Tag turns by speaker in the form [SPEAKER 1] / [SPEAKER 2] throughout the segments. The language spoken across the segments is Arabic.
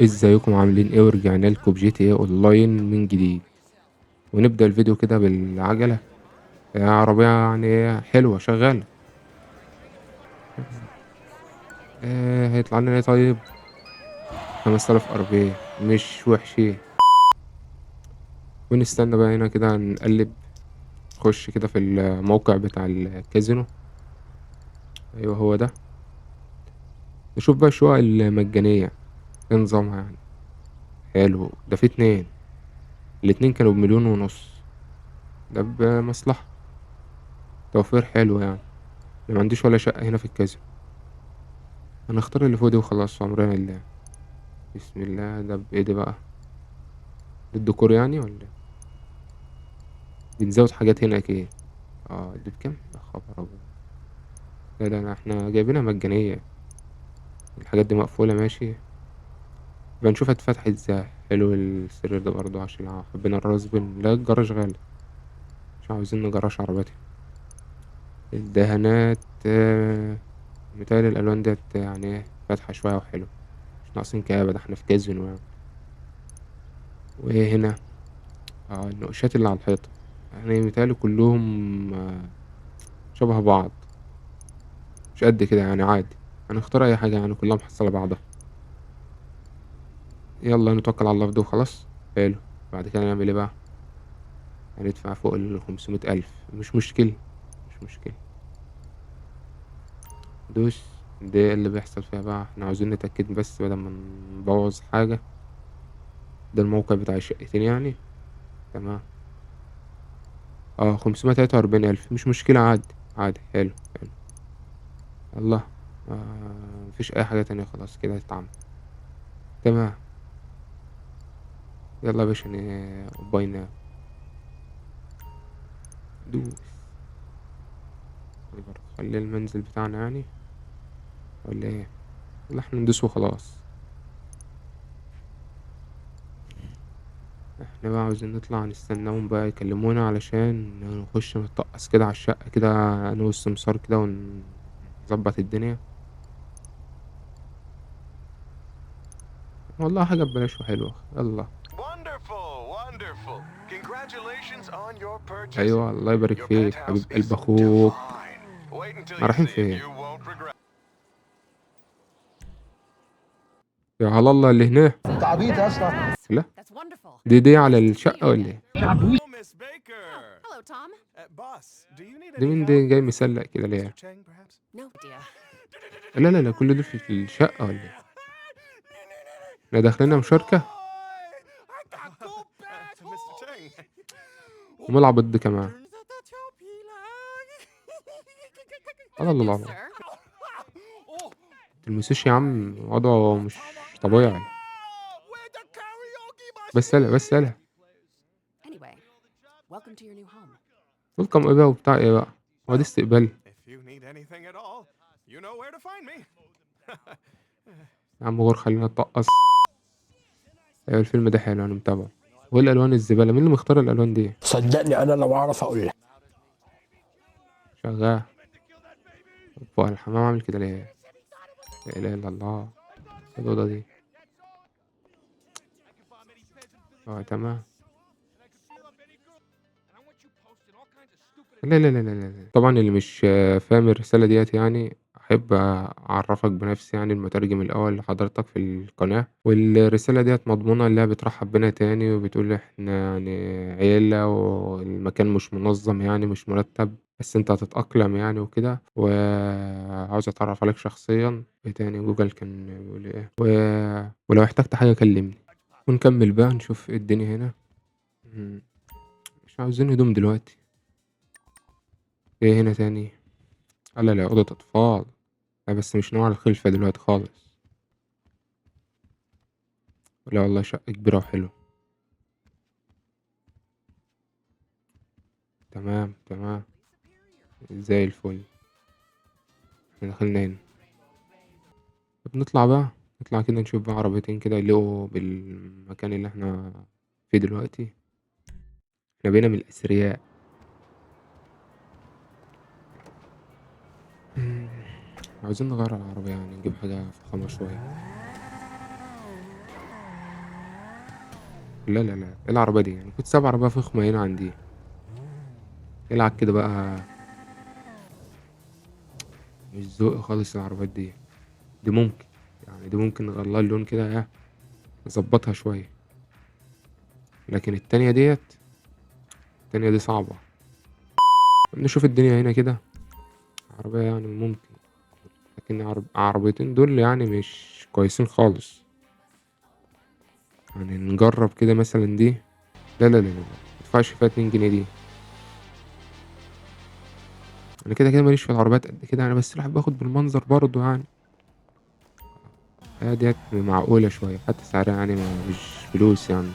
[SPEAKER 1] ازيكم عاملين ايه؟ ورجعنا لكم بجي تي ايه اونلاين من جديد. ونبدأ الفيديو كده بالعجلة. هي عربية يعني حلوة شغالة. هيطلع لنا ايه طيب؟ 5000 ار بي مش وحشين. ونستنى بقى هنا كده نقلب. نخش كده في الموقع بتاع الكازينو. ايوه هو ده. نشوف بقى الشقق المجانية. ايه نظامها يعني؟ حلو ده، في اتنين. الاتنين كانوا بمليون ونص. ده بمصلحة. توفير حلو يعني. اللي ما عنديش ولا شقة هنا في الكازينو. هنختار اللي فوق دي وخلاص، وأمرنا لله. بسم الله. ده بإيه ده بقى؟ للديكور يعني ولا إيه؟ بنزود حاجات هنا أكيد. دي بكام؟ يا خبر أبيض. لا لا لا، احنا جايبينها مجانية. الحاجات دي مقفولة ماشي. يبقى نشوف هتفتح ازاي. حلو السرير ده برضه عشان لو حبينا الرزبن. لا الجراج غالي. مش عاوزين نجراش عربيتي. الدهانات متهيألي الألوان ديت يعني ايه فاتحة شوية وحلو. مش ناقصين كآبة، ده احنا في كازينو يعني. وإيه هنا؟ النقوشات اللي على الحيطة. يعني متهيألي كلهم شبه بعض. مش قد كده يعني، عادي. هنختار أي حاجة يعني، كلها محصلة بعضها. يلا نتوكل على الله في ده وخلاص. حلو. بعد كده نعمل ايه بقى؟ هندفع فوق 500,000، مش مشكلة. مش مشكلة. دوس. ده إيه اللي بيحصل فيها بقى؟ احنا عاوزين نتأكد بس بدل ما نبوظ حاجة. ده الموقع بتاع الشقتين يعني. تمام. 543,000 مش مشكلة، عادي. عادي، حلو حلو. الله. مفيش أي حاجة تانية، خلاص كده هتتعمل. تمام. يلا يا باشا باينا. دوس. برضه خلي المنزل بتاعنا يعني، ولا ايه؟ ولا احنا ندوس وخلاص. احنا بقى عاوزين نطلع نستناهم بقى يكلمونا علشان نخش نتطقس كده على الشقة كده. انا والسمسار كده ونظبط الدنيا. والله حاجة ببلاش وحلوة، يلا.
[SPEAKER 2] Wonderful, wonderful. Congratulations on your purchase.
[SPEAKER 1] ايوه الله يبارك
[SPEAKER 2] Your
[SPEAKER 1] فيك
[SPEAKER 2] penthouse
[SPEAKER 1] حبيب قلب
[SPEAKER 2] is
[SPEAKER 1] اخوك.
[SPEAKER 2] divine. Wait until you
[SPEAKER 1] رايحين
[SPEAKER 2] see it.
[SPEAKER 1] فين؟
[SPEAKER 2] You won't regret.
[SPEAKER 1] يا على الله اللي هنا.
[SPEAKER 3] انت عبيط يا اسطى.
[SPEAKER 1] لا.
[SPEAKER 4] That's wonderful.
[SPEAKER 1] دي على
[SPEAKER 4] Nice to see
[SPEAKER 1] الشقة
[SPEAKER 4] you
[SPEAKER 1] ولا
[SPEAKER 4] again.
[SPEAKER 1] ايه؟
[SPEAKER 3] عبيط.
[SPEAKER 2] Oh, Miss
[SPEAKER 4] Oh,
[SPEAKER 2] Baker.
[SPEAKER 4] hello, Tom.
[SPEAKER 2] Boss, do you need
[SPEAKER 1] دي
[SPEAKER 2] any
[SPEAKER 1] مين
[SPEAKER 2] help
[SPEAKER 1] دي جاي
[SPEAKER 2] with
[SPEAKER 1] مسلق كده
[SPEAKER 2] Mr.
[SPEAKER 1] ليه؟
[SPEAKER 2] Chang, perhaps?
[SPEAKER 4] No idea.
[SPEAKER 1] لا لا لا، كل دول في الشقة ولا ايه؟ احنا داخلين مشاركة.
[SPEAKER 2] I got go back Mr. Chang.
[SPEAKER 1] وملعب ضد كمان. الله الله
[SPEAKER 4] Yes,
[SPEAKER 1] الله.
[SPEAKER 4] sir.
[SPEAKER 1] الموسيقى يا عم وضعه مش طبيعي.
[SPEAKER 2] Where's the karaoke
[SPEAKER 1] بس يلا بس
[SPEAKER 2] machine?
[SPEAKER 1] يلا.
[SPEAKER 4] Anyway, welcome to your new home.
[SPEAKER 1] ويلكم ايه بقى وبتاع ايه بقى؟ هو ده
[SPEAKER 2] Well,
[SPEAKER 1] استقبال؟
[SPEAKER 2] if you need anything at all, you know where to find me.
[SPEAKER 1] يا عم غور خلينا نطقص. ايوه الفيلم ده حلو، انا متابعه. وايه الالوان الزبالة؟ مين اللي مختار الالوان دي؟
[SPEAKER 3] صدقني انا لو اعرف اقول لك.
[SPEAKER 1] شغال. هو الحمام عامل كده ليه؟ لا اله الا الله. إيه الأوضة دي؟ تمام. لا لا لا لا لا. طبعا اللي مش فاهم الرسالة ديت يعني، أحب أعرفك بنفسي يعني المترجم الأول لحضرتك في القناة. والرسالة ديت مضمونة اللي هي بترحب بينا تاني وبتقول إحنا يعني عيلة، والمكان مش منظم يعني مش مرتب، بس أنت هتتأقلم يعني وكده، وعاوز أتعرف عليك شخصيا. إيه تاني جوجل كان بيقول إيه ولو احتجت حاجة كلمني. ونكمل بقى نشوف إيه الدنيا هنا. مم. مش عاوزين هدوم دلوقتي. إيه هنا تاني؟ لا لا، أوضة أطفال. لا بس مش نوع الخلفة دلوقتي خالص. لا والله شقة كبيرة وحلوة. تمام تمام. زي الفل. احنا دخلنا هنا. طب نطلع بقى. نطلع كده نشوف بقى عربيتين كده يليقوا بالمكان اللي احنا فيه دلوقتي. احنا بقينا من الأثرياء. مم. عاوزين نغير العربية يعني، نجيب حاجة فخامة شوية. لا، لا، لا، إيه العربية دي؟ يعني كنت سايب عربية فخمة هنا عندي، العب كده بقى. مش ذوقي خالص العربيات دي. دي ممكن، يعني دي ممكن نغير لها اللون كده نضبطها شوية، لكن التانية دي صعبة. نشوف الدنيا هنا كده. عربية يعني ممكن، لكن عربيتين دول يعني مش كويسين خالص. يعني نجرب كده مثلا دي. لا، لا، لا، لا، متدفعش فيها 2 جنيه دي. أنا كده ماليش في العربيات قد كده، أنا بس الواحد بياخد بالمنظر برضه يعني. هي ديّة معقولة شوية، حتى سعرها يعني مش فلوس يعني،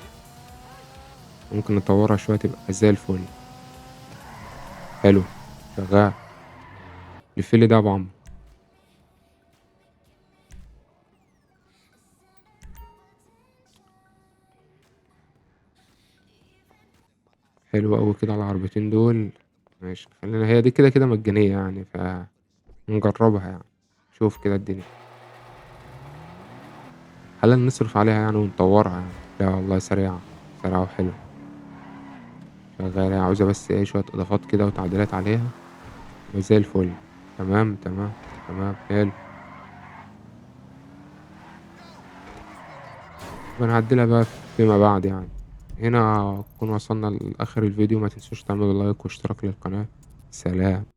[SPEAKER 1] ممكن نطورها شوية تبقى زي الفل. حلو، شغال. لف لي ده يا أبو عمرو. حلو أوي كده على العربيتين دول. ماشي، خلينا هي دي كده مجانية يعني، نجربها يعني، شوف كده الدنيا. خلينا نصرف عليها يعني ونطورها يعني. لا والله سريعة، سريعة وحلوة، شغالة. هي عاوزة بس إيه شوية إضافات كده وتعديلات عليها وزي الفل. تمام، تمام، تمام، حلو. بنعدلها بقى فيما بعد يعني. هنا نكون وصلنا لآخر الفيديو، ما تنسوش تعملوا لايك واشتراك للقناة. سلام.